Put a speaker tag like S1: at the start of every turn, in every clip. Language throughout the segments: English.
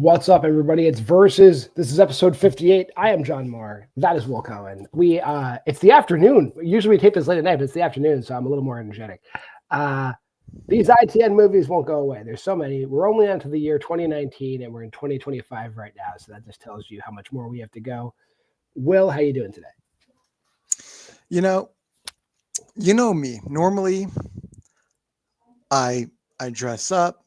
S1: What's up, everybody? It's Versus. This is episode 58. I am John Marr. That is Will Cohen. It's the afternoon. Usually we tape this late at night, but it's the afternoon, so I'm a little more energetic. These ITN movies won't go away. There's so many. We're only onto the year 2019, and we're in 2025 right now, so that just tells you how much more we have to go. Will, how you doing today?
S2: You know me. Normally, I dress up.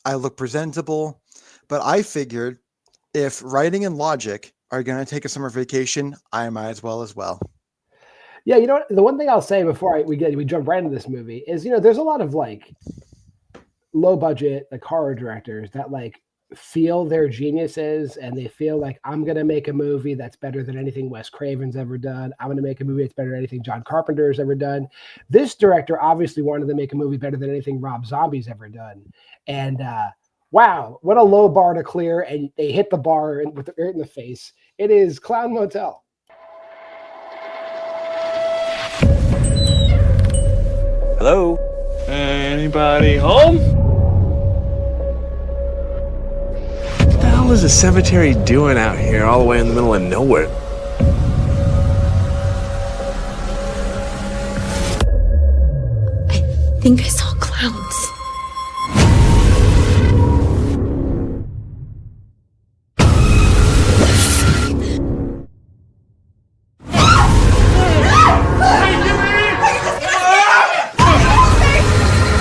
S2: I look presentable, but I figured if writing and logic are going to take a summer vacation, I might as well.
S1: Yeah, you know what? The one thing I'll say before we jump right into this movie is, there's a lot of low budget horror directors that feel they're geniuses and they feel like I'm going to make a movie that's better than anything Wes Craven's ever done. I'm going to make a movie that's better than anything John Carpenter's ever done. This director obviously wanted to make a movie better than anything Rob Zombie's ever done. And wow, what a low bar to clear. And they hit the bar right in the face. It is Clown Motel.
S3: Hello? Anybody home?
S4: What the hell is a cemetery doing out here all the way in the middle of nowhere?
S5: I think I saw clowns.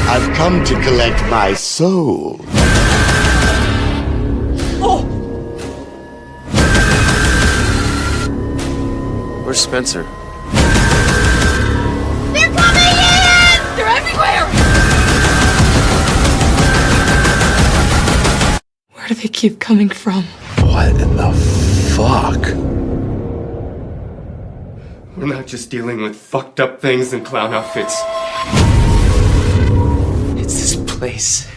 S6: I've come to collect my soul.
S4: Where's Spencer?
S5: They're coming in! They're everywhere! Where do they keep coming from?
S4: What in the fuck?
S3: We're not just dealing with fucked up things and clown outfits. It's this place.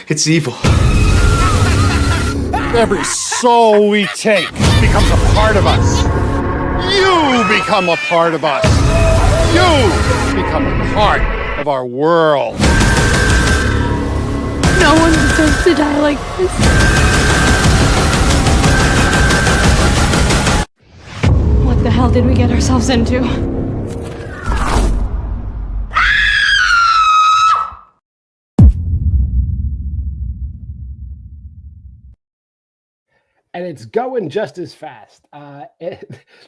S3: It's evil.
S6: Every soul we take becomes a part of us. You become a part of us. You become a part of our world.
S5: No one deserves to die like this. What the hell did we get ourselves into?
S1: And it's going just as fast.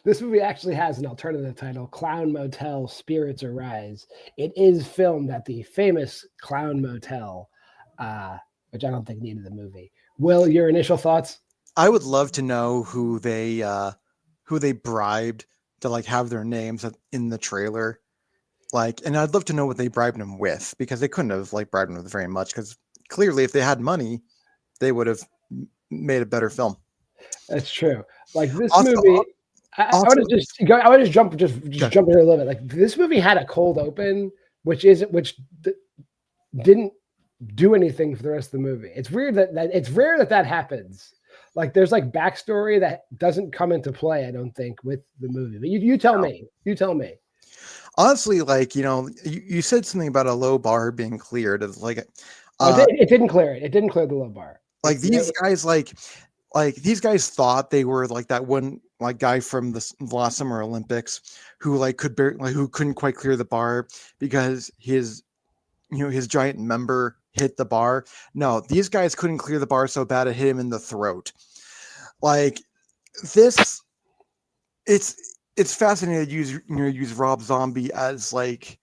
S1: This movie actually has an alternative title, Clown Motel, Spirits Arise. It is filmed at the famous Clown Motel, which I don't think needed the movie. Will, your initial thoughts?
S2: I would love to know who they bribed to have their names in the trailer. And I'd love to know what they bribed them with, because they couldn't have bribed them with very much, because clearly if they had money, they would have made a better film.
S1: That's true. This
S2: Also,
S1: movie, I want to just jump in here a little bit. This movie had a cold open, which didn't do anything for the rest of the movie. It's weird it's rare that happens. There's backstory that doesn't come into play, I don't think, with the movie. But you tell me. You tell me.
S2: Honestly, you said something about a low bar being cleared.
S1: It didn't clear it. It didnn't clear the low bar.
S2: These guys thought they were that one guy from the last Summer Olympics who who couldn't quite clear the bar because his giant member hit the bar. No, these guys couldn't clear the bar so bad it hit him in the throat. It's fascinating to use Rob Zombie as the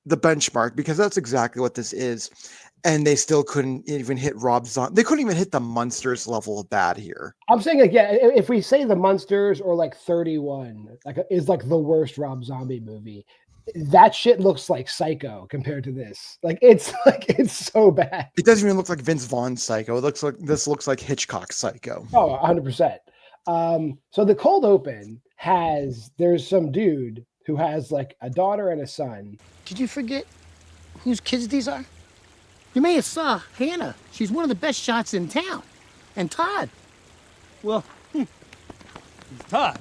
S2: benchmark, because that's exactly what this is. And they still couldn't even hit Rob Zombie. They couldn't even hit the Munsters level of bad here.
S1: I'm saying if we say the Munsters or 31 is the worst Rob Zombie movie, that shit looks like Psycho compared to this. It's so bad.
S2: It doesn't even look like Vince Vaughn's Psycho. This looks like Hitchcock's Psycho.
S1: Oh, 100%. So the cold open there's some dude who has a daughter and a son.
S7: Did you forget whose kids these are? You may have saw Hannah. She's one of the best shots in town. And Todd. Well, he's
S1: Todd.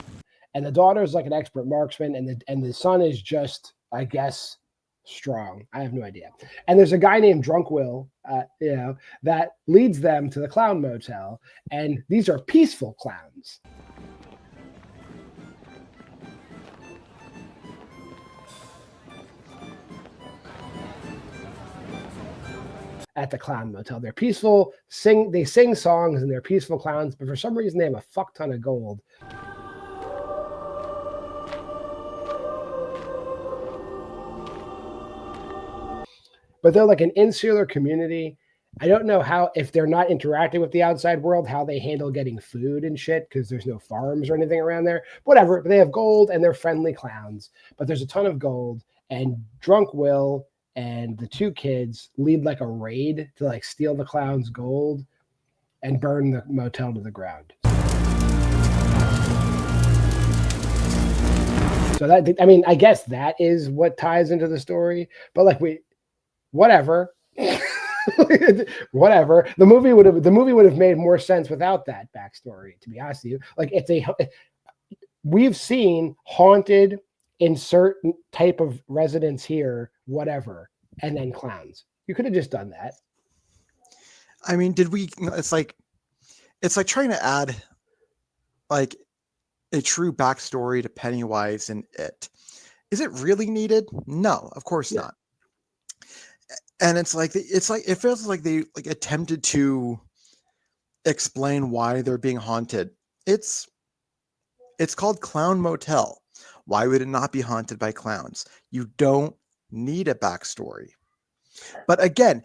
S1: And the daughter is an expert marksman, and the son is just, I guess, strong. I have no idea. And there's a guy named Drunk Will, that leads them to the Clown Motel. And these are peaceful clowns. At the Clown Motel, they're peaceful. They sing songs and they're peaceful clowns. But for some reason, they have a fuck ton of gold. But they're like an insular community. I don't know how, if they're not interacting with the outside world, how they handle getting food and shit, because there's no farms or anything around there. Whatever. But they have gold and they're friendly clowns. But there's a ton of gold. And Drunk Will and the two kids lead like a raid to like steal the clown's gold and burn the motel to the ground. So that, I mean, I guess that is what ties into the story. But like whatever. Whatever. The movie would have made more sense without that backstory, to be honest with you. Like we've seen haunted in certain type of residence here, whatever, and then clowns. You could have just done that.
S2: I mean, it's like trying to add like a true backstory to Pennywise and It. Is it really needed? No, of course not. And it feels like they like attempted to explain why they're being haunted. It's called Clown Motel. Why would it not be haunted by clowns? You don't need a backstory. But again,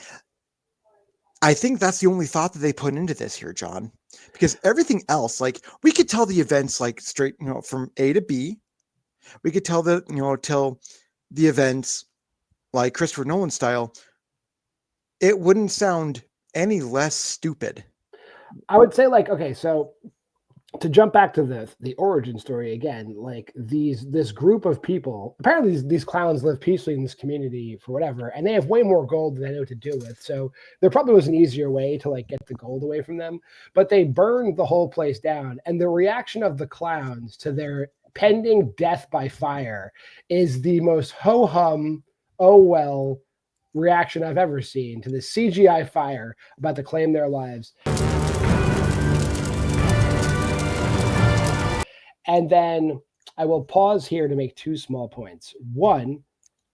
S2: I think that's the only thought that they put into this here, John, because everything else, like we could tell the events like straight, from A to B. We could tell tell the events like Christopher Nolan style. It wouldn't sound any less stupid.
S1: I would say, like, okay, so to jump back to the origin story again, like this group of people, apparently these clowns live peacefully in this community for whatever, and they have way more gold than they know what to do with. So there probably was an easier way to like get the gold away from them, but they burned the whole place down. And the reaction of the clowns to their pending death by fire is the most ho-hum, oh well reaction I've ever seen to this CGI fire about to claim their lives. And then I will pause here to make two small points. One,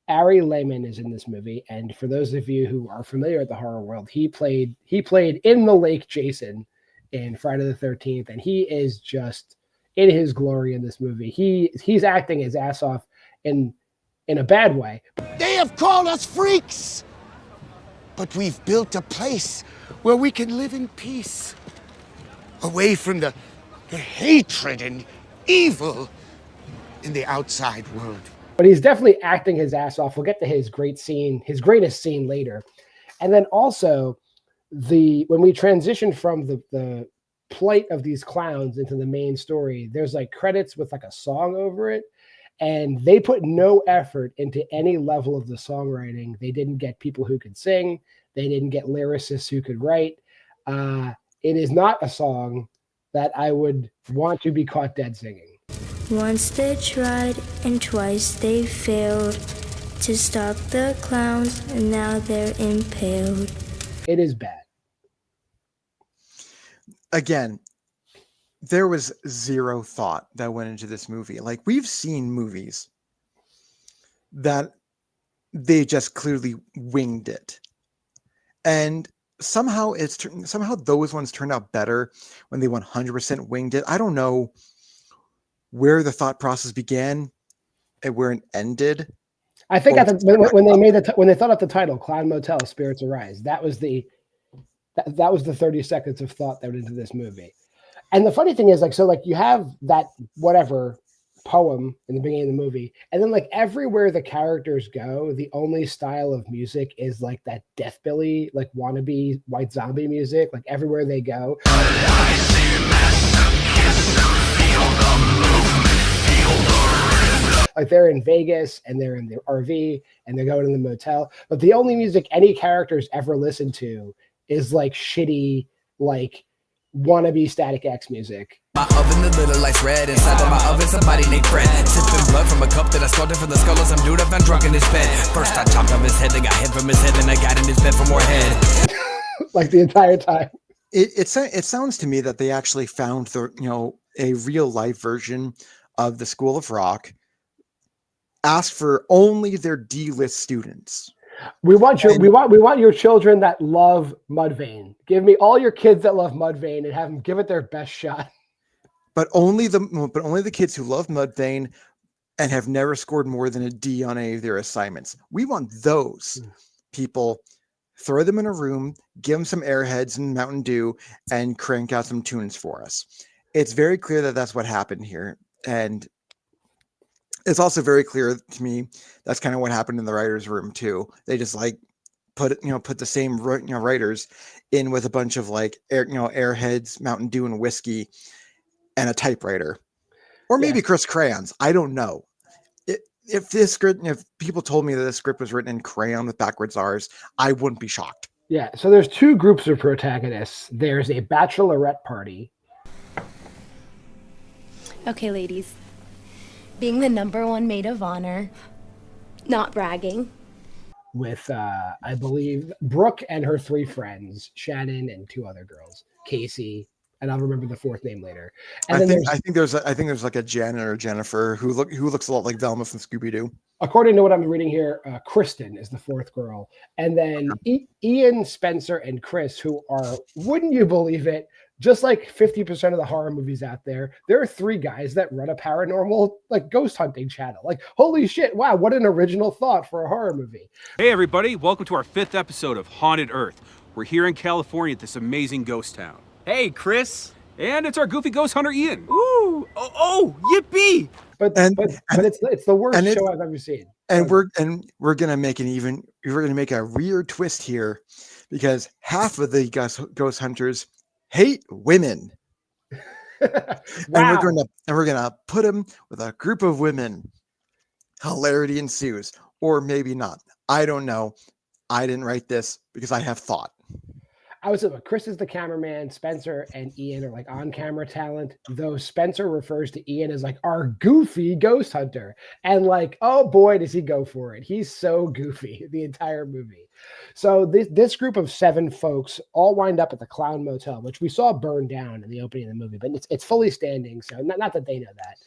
S1: Ari Lehman is in this movie, and for those of you who are familiar with the horror world, he played in the Lake Jason in Friday the 13th, and he is just in his glory in this movie. He's acting his ass off in a bad way.
S7: They have called us freaks, but we've built a place where we can live in peace, away from the hatred and evil in the outside world.
S1: But he's definitely acting his ass off. We'll get to his greatest scene later. And then also when we transition from the plight of these clowns into the main story, there's like credits with like a song over it. And they put no effort into any level of the songwriting. They didn't get people who could sing. They didn't get lyricists who could write. It is not a song that I would want to be caught dead singing.
S8: Once they tried and twice they failed to stop the clowns, and now they're impaled.
S1: It is bad.
S2: Again, there was zero thought that went into this movie. Like, we've seen movies that they just clearly winged it. And somehow those ones turned out better when they 100% winged it. I don't know where the thought process began and where it ended.
S1: I think when they thought up the title, Clown Motel, Spirits Arise, that was the 30 seconds of thought that went into this movie. And the funny thing is, like, so like you have that whatever poem in the beginning of the movie, and then like everywhere the characters go, the only style of music is like that Death Billy, like wannabe White Zombie music. Like everywhere they go. Like they're in Vegas and they're in the RV and they're going to the motel, but the only music any characters ever listen to is like shitty, like wannabe Static X music.
S9: My oven, the little lights red. Inside of my oven, somebody named Fred. Sipping blood from a cup that I scalded from the skull of some dude I've been drunk in his bed. First I chopped off his head, then got hit from his head, then I got in his bed for more head.
S1: Like the entire time.
S2: It sounds to me that they actually found a real life version of the School of Rock, asked for only their D-list students.
S1: We want your children that love Mudvayne. Give me all your kids that love Mudvayne and have them give it their best shot.
S2: But only the kids who love Mudvayne and have never scored more than a D on any of their assignments. We want those people. Throw them in a room, give them some Airheads and Mountain Dew, and crank out some tunes for us. It's very clear that that's what happened here, and it's also very clear to me that's kind of what happened in the writers' room too. They just like put the same writers in with a bunch of like Airheads, Mountain Dew, and whiskey, and a typewriter, or maybe Chris crayons. I don't know. If people told me that this script was written in crayon with backwards R's, I wouldn't be shocked.
S1: Yeah. So there's two groups of protagonists. There's a bachelorette party.
S10: Okay, ladies. Being the #1 maid of honor, not bragging.
S1: With, I believe, Brooke and her 3 friends, Shannon and 2 other girls, Casey, and I'll remember the 4th name later. And
S2: I think there's like a Janet or Jennifer who looks a lot like Velma from Scooby-Doo.
S1: According to what I'm reading here, Kristen is the 4th girl, and then Ian, Spencer, and Chris, who are, wouldn't you believe it, just like 50% of the horror movies out there, there are 3 guys that run a paranormal like ghost hunting channel. Like, holy shit, wow, what an original thought for a horror movie.
S11: Hey everybody, welcome to our 5th episode of Haunted Earth. We're here in California at this amazing ghost town.
S12: Hey, Chris.
S11: And it's our goofy ghost hunter Ian.
S12: Ooh, oh, yippee!
S1: But it's the worst show I've ever seen.
S2: And we're gonna make a weird twist here, because half of the ghost hunters hate women.
S1: Wow.
S2: And we're gonna put them with a group of women. Hilarity ensues, or maybe not. I don't know. I didn't write this because I have thought.
S1: I was saying, Chris is the cameraman. Spencer and Ian are like on-camera talent, though Spencer refers to Ian as like our goofy ghost hunter. And like, oh boy, does he go for it. He's so goofy the entire movie. So this group of 7 folks all wind up at the Clown Motel, which we saw burn down in the opening of the movie, but it's fully standing. So not that they know that.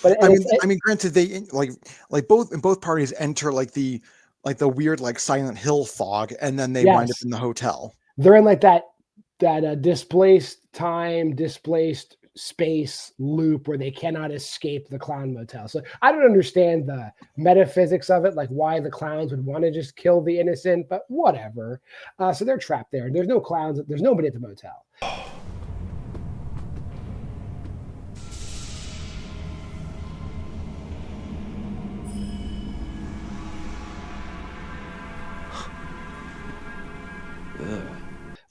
S1: But
S2: I mean, granted, they like both parties enter like the weird like Silent Hill fog, and then they wind up in the hotel.
S1: They're in like that displaced space loop where they cannot escape the Clown Motel. So I don't understand the metaphysics of it, like why the clowns would want to just kill the innocent, but whatever. So they're trapped there. There's no clowns. There's nobody at the motel.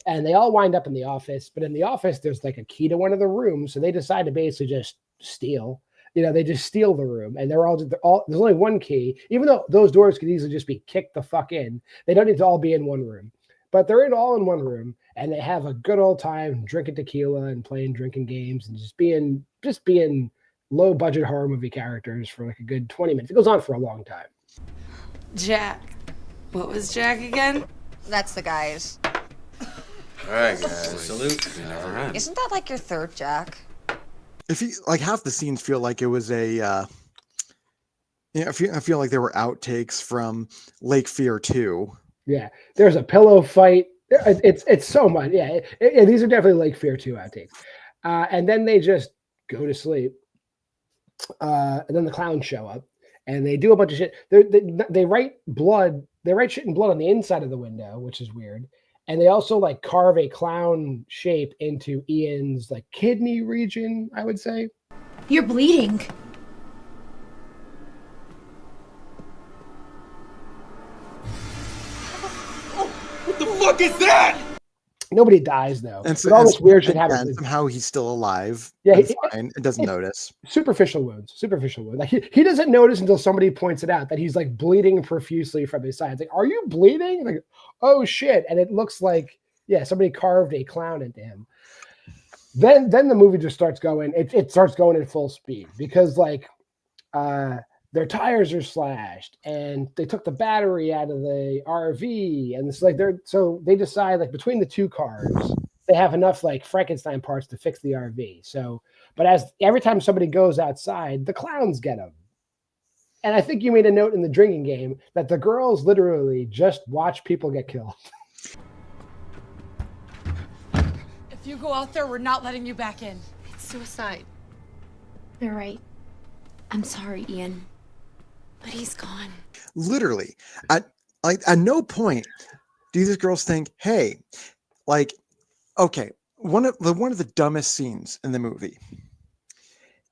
S1: And they all wind up in the office, but in the office, there's like a key to one of the rooms. So they decide to basically just steal. They just steal the room, and they're all there's only one key, even though those doors could easily just be kicked the fuck in. They don't need to all be in one room, but they're all in one room, and they have a good old time drinking tequila and playing drinking games and just being low budget horror movie characters for like a good 20 minutes. It goes on for a long time.
S13: Jack. What was Jack again?
S14: That's the guys.
S3: All right, guys. Salute.
S14: Isn't that like your 3rd Jack?
S2: If you like, half the scenes feel like it was a, I feel like there were outtakes from Lake Fear 2.
S1: Yeah, there's a pillow fight. It's so much. Yeah, these are definitely Lake Fear 2 outtakes. And then they just go to sleep. And then the clowns show up, and they do a bunch of shit. They write blood. They write shit in blood on the inside of the window, which is weird. And they also like carve a clown shape into Ian's like kidney region, I would say.
S10: You're bleeding.
S12: What the fuck is that?
S1: Nobody dies though.
S2: And so,
S1: but all this weird shit happens.
S2: Somehow he's still alive.
S1: Yeah,
S2: fine. It doesn't notice.
S1: Superficial wounds. Like he doesn't notice until somebody points it out that he's like bleeding profusely from his side. It's like, are you bleeding? Like, oh shit! And it looks like somebody carved a clown into him. then the movie just starts going. It starts going at full speed because like their tires are slashed and they took the battery out of the RV, and it's like they decide like between the two cars they have enough like Frankenstein parts to fix the RV. So, but as every time somebody goes outside, the clowns get them. And I think you made a note in the drinking game that the girls literally just watch people get killed.
S13: If you go out there, we're not letting you back in.
S5: It's suicide. You're right. I'm sorry, Ian. But he's gone.
S2: Literally, at no point do these girls think, hey, like, okay, one of the dumbest scenes in the movie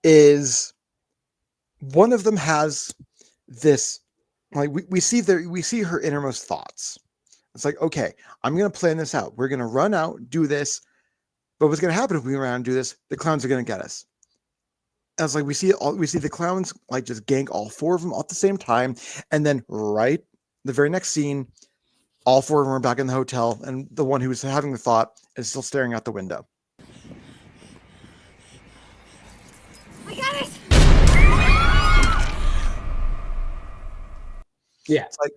S2: is one of them has this, like, we see her innermost thoughts. It's like, okay, I'm gonna plan this out. We're gonna run out, do this, but what's gonna happen if we run out and do this? The clowns are gonna get us. And it's like we see the clowns like just gank all four of them at the same time, and then right the very next scene, all four of them are back in the hotel, and the one who was having the thought is still staring out the window.
S5: We got it!
S1: Yeah.
S2: It's like,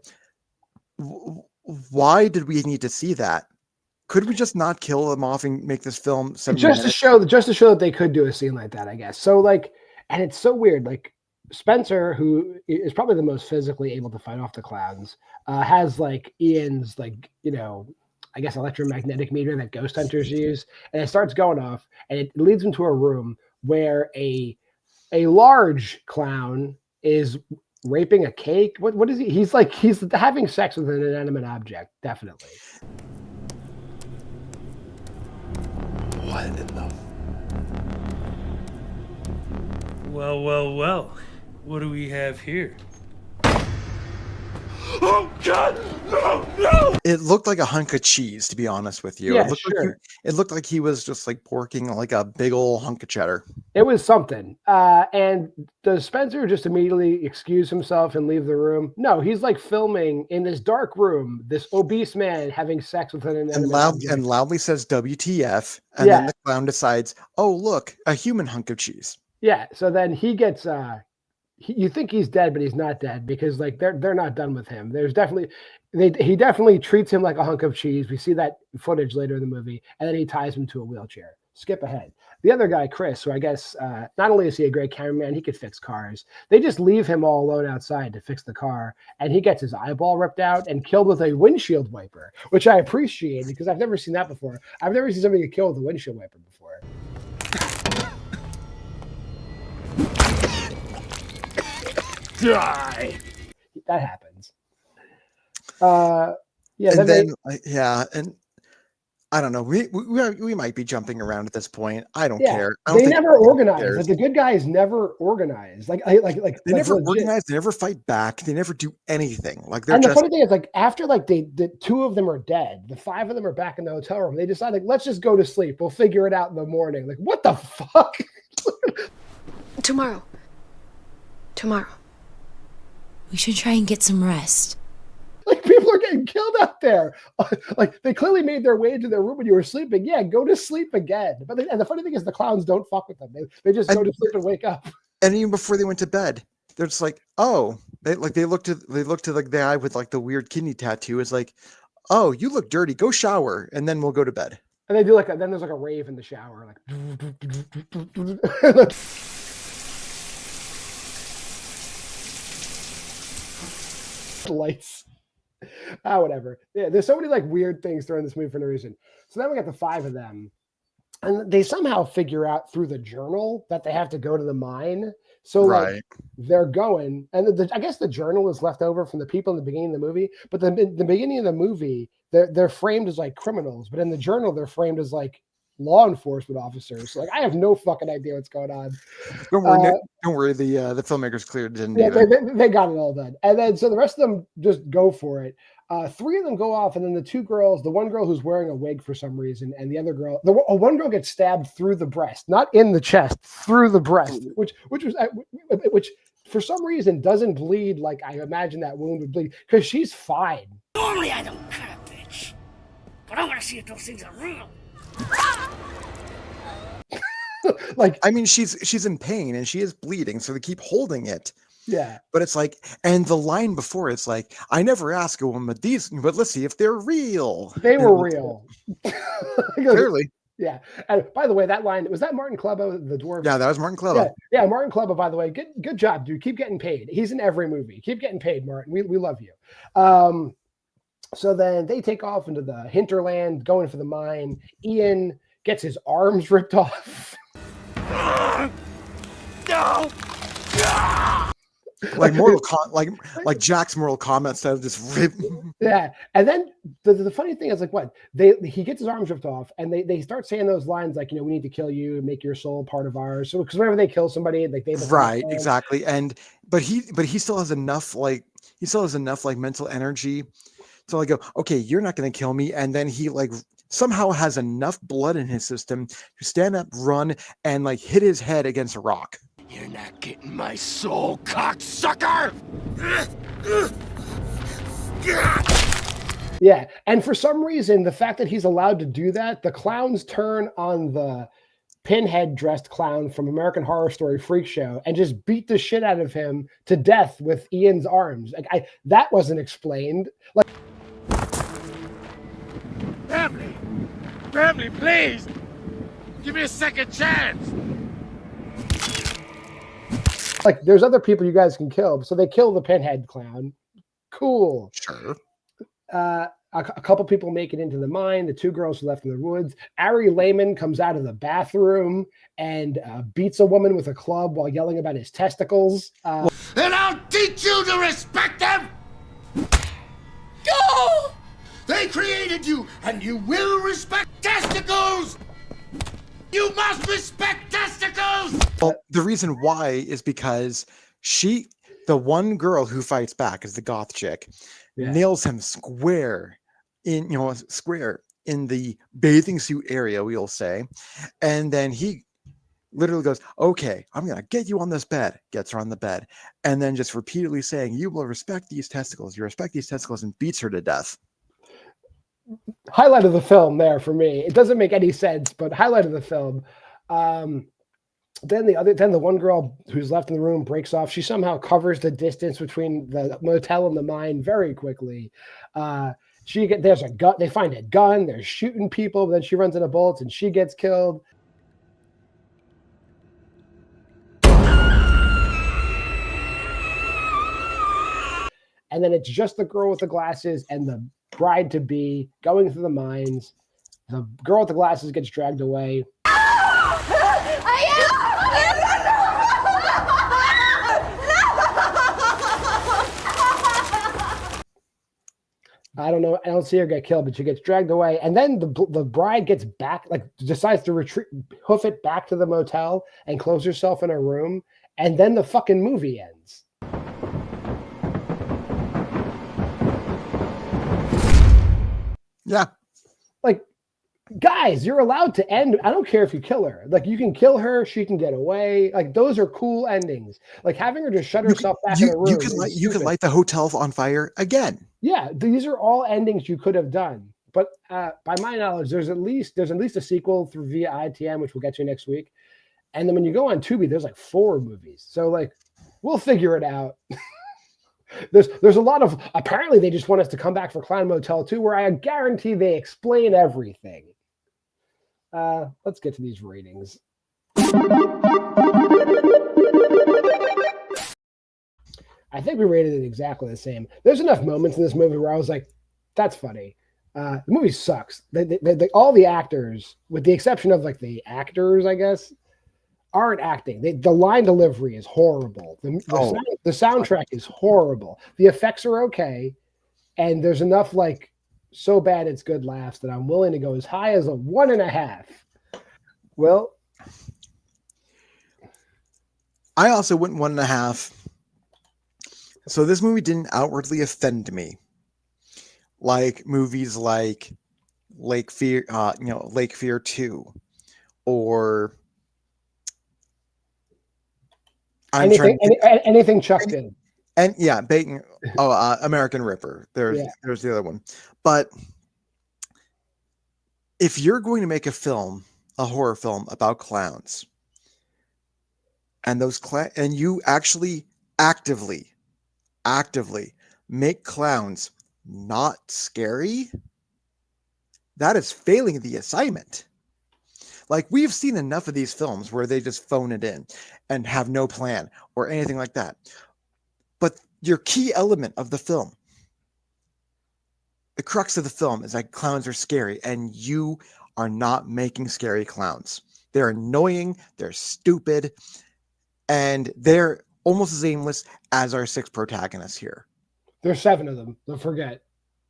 S2: why did we need to see that? Could we just not kill them off and make this film 7
S1: just
S2: minutes?
S1: to show that they could do a scene like that, I guess. So like, and it's so weird. Like Spencer, who is probably the most physically able to fight off the clowns, has like Ian's like, you know, I guess electromagnetic meter that ghost hunters use, and it starts going off, and it leads into a room where a large clown is raping a cake. What is he? He's having sex with an inanimate object, definitely.
S15: What in the... Well. What do we have here? Oh, God! No!
S2: It looked like a hunk of cheese, to be honest with you.
S1: Yeah,
S2: It looked like he was just like porking like a big old hunk of cheddar.
S1: It was something. And does Spencer just immediately excuse himself and leave the room? No, he's like filming in this dark room, this obese man having sex with an inanimate object.
S2: And loudly says WTF. And then the clown decides, oh, look, a human hunk of cheese.
S1: Yeah. So then he gets, you think he's dead, but he's not dead because like they're not done with him. There's definitely, he definitely treats him like a hunk of cheese. We see that footage later in the movie, and then he ties him to a wheelchair. Skip ahead. The other guy, Chris, who I guess not only is he a great cameraman, he could fix cars. They just leave him all alone outside to fix the car, and he gets his eyeball ripped out and killed with a windshield wiper, which I appreciate because I've never seen that before. I've never seen somebody get killed with a windshield wiper before. Die. That happens.
S2: And I don't know. We might be jumping around at this point. I don't care.
S1: They never organize. Like the good guys never organize. Like
S2: they never organize. They never fight back. They never do anything. Like they're.
S1: And the funny thing is, like after like the two of them are dead, the five of them are back in the hotel room. They decide like let's just go to sleep. We'll figure it out in the morning. Like what the fuck?
S5: Tomorrow.
S8: We should try and get some rest.
S1: Like people are getting killed out there. Like they clearly made their way into their room when you were sleeping. Yeah, go to sleep again. And the funny thing is, the clowns don't fuck with them. They just go to sleep and wake up.
S2: And even before they went to bed, they're just like, oh, they look to like the guy with like the weird kidney tattoo is like, oh, you look dirty. Go shower, and then we'll go to bed.
S1: And they do then there's like a rave in the shower, like. Lights. Whatever. Yeah, there's so many like weird things thrown in this movie for no reason. So then we got the five of them, and they somehow figure out through the journal that they have to go to the mine. So like they're going, and I guess the journal is left over from the people in the beginning of the movie. But the beginning of the movie, they're framed as like criminals, but in the journal they're framed as like law enforcement officers. So, like I have no fucking idea what's going on.
S2: Don't worry. The filmmakers cleared didn't. Yeah,
S1: they got it all done, and then so the rest of them just go for it. Three of them go off, and then the two girls, the one girl who's wearing a wig for some reason, and the other girl, one girl gets stabbed through the breast, not in the chest, through the breast, which for some reason doesn't bleed like I imagine that wound would bleed because she's fine.
S16: Normally I don't cut a bitch, but I want to see if those things are real.
S1: Like,
S2: I mean, she's in pain and she is bleeding, so they keep holding it.
S1: yeah.
S2: But it's like, and the line before it's like, I never ask a woman these, but let's see if they're real.
S1: They
S2: And
S1: were
S2: it's
S1: real.
S2: clearly.
S1: Yeah. And by the way, that line, was that Martin Klebo, the dwarf?
S2: Yeah, that was Martin
S1: Yeah,
S2: Klebo.
S1: yeah, Martin Klebo, by the way, good job, dude. Keep getting paid. He's in every movie. Keep getting paid, Martin. We love you. So then they take off into the hinterland, going for the mine. Ian gets his arms ripped off.
S15: No!
S2: Like like Jack's Mortal Kombat style, just rip.
S1: Yeah, and then the funny thing is, like, what he gets his arms ripped off, and they start saying those lines like, we need to kill you, make your soul part of ours. So because whenever they kill somebody, like they
S2: Right, exactly. And but he still has enough like mental energy to like go, okay, you're not going to kill me, and then he like somehow has enough blood in his system to stand up, run, and like hit his head against a rock.
S15: You're not getting my soul, cocksucker!
S1: Yeah, and for some reason, the fact that he's allowed to do that, the clowns turn on the pinhead dressed clown from American Horror Story Freak Show and just beat the shit out of him to death with Ian's arms. Like that wasn't explained. Like,
S15: Family, please! Give me a second chance!
S1: like there's other people you guys can kill, so they kill the pinhead clown. Cool.
S2: Sure.
S1: A couple people make it into the mine. The two girls are left in the woods. Ari Lehman comes out of the bathroom and beats a woman with a club while yelling about his testicles.
S15: And I'll teach you to respect them!
S13: Go!
S7: They created you, and you will respect testicles! You must respect testicles!
S2: Well, the reason why is because the one girl who fights back is the goth chick, nails him square in the bathing suit area, we'll say. And then he literally goes, okay, I'm going to get you on this bed, gets her on the bed, and then just repeatedly saying, you will respect these testicles, you respect these testicles, and beats her to death.
S1: Highlight of the film there for me. It doesn't make any sense, but highlight of the film. Then the one girl who's left in the room breaks off. She somehow covers the distance between the motel and the mine very quickly. There's a gun. They find a gun. They're shooting people. But then she runs into bullets and she gets killed. And then it's just the girl with the glasses and the bride to be going through the mines. The girl with the glasses gets dragged away. I don't know. I don't see her get killed, but she gets dragged away. And then the bride gets back, like decides to retreat, hoof it back to the motel and close herself in a room. And then the fucking movie ends.
S2: Yeah.
S1: Like, guys, you're allowed to end. I don't care if you kill her. Like, you can kill her. She can get away. Like, those are cool endings. Like, having her just shut herself back in a room.
S2: You could light the hotel on fire again.
S1: Yeah, these are all endings you could have done. But by my knowledge, there's at least a sequel through via ITM, which we'll get to next week. And then when you go on Tubi, there's like 4 movies. So like, we'll figure it out. There's a lot of, apparently they just want us to come back for Clown Motel 2, where I guarantee they explain everything. Let's get to these ratings. I think we rated it exactly the same. There's enough moments in this movie where I was like, that's funny. The movie sucks. All the actors, with the exception of like the actors, I guess, aren't acting. The line delivery is horrible. The soundtrack is horrible. The effects are okay. And there's enough like so bad it's good laughs that I'm willing to go as high as a 1.5. Well,
S2: I also went 1.5. So this movie didn't outwardly offend me, like movies like Lake Fear, Lake Fear 2, or
S1: anything Chuck did.
S2: And yeah, Bacon. American Ripper. There's the other one. But if you're going to make a horror film about clowns, and and you actually actively make clowns not scary, that is failing the assignment. Like, we've seen enough of these films where they just phone it in and have no plan or anything like that. But your key element of the film, the crux of the film, is that clowns are scary, and you are not making scary clowns. They're annoying, they're stupid, and they're almost as aimless as our 6 protagonists here.
S1: There's 7 of them. Don't forget.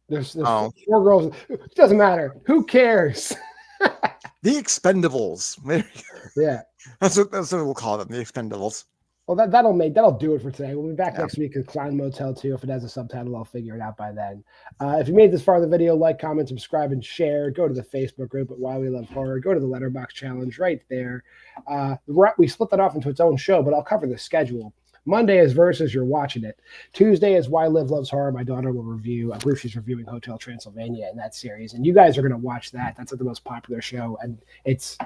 S1: There's 4
S2: Oh.
S1: girls. It doesn't matter. Who cares?
S2: The Expendables.
S1: Yeah.
S2: That's what we'll call them, the Expendables.
S1: Well, that'll do it for today. We'll be back next week with Clown Motel 2. If it has a subtitle, I'll figure it out by then. If you made this far in the video, like, comment, subscribe, and share. Go to the Facebook group at Why We Love Horror. Go to the Letterboxd challenge right there. We split that off into its own show, but I'll cover the schedule. Monday is Versus, you're watching it. Tuesday is Why Liv Loves Horror. My daughter will review. I believe she's reviewing Hotel Transylvania in that series. And you guys are going to watch that. That's the most popular show. And it's...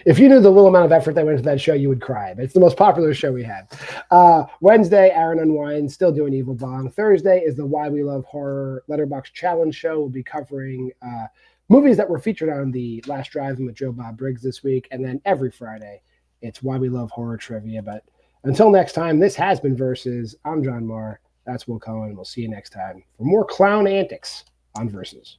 S1: If you knew the little amount of effort that went into that show, you would cry. But it's the most popular show we had. Wednesday, Aaron Unwind, still doing Evil Bong. Thursday is the Why We Love Horror Letterboxd Challenge show. We'll be covering movies that were featured on the Last Drive-In with Joe Bob Briggs this week. And then every Friday, it's Why We Love Horror Trivia. But until next time, this has been Versus. I'm John Marr. That's Will Cohen. We'll see you next time for more clown antics on Versus.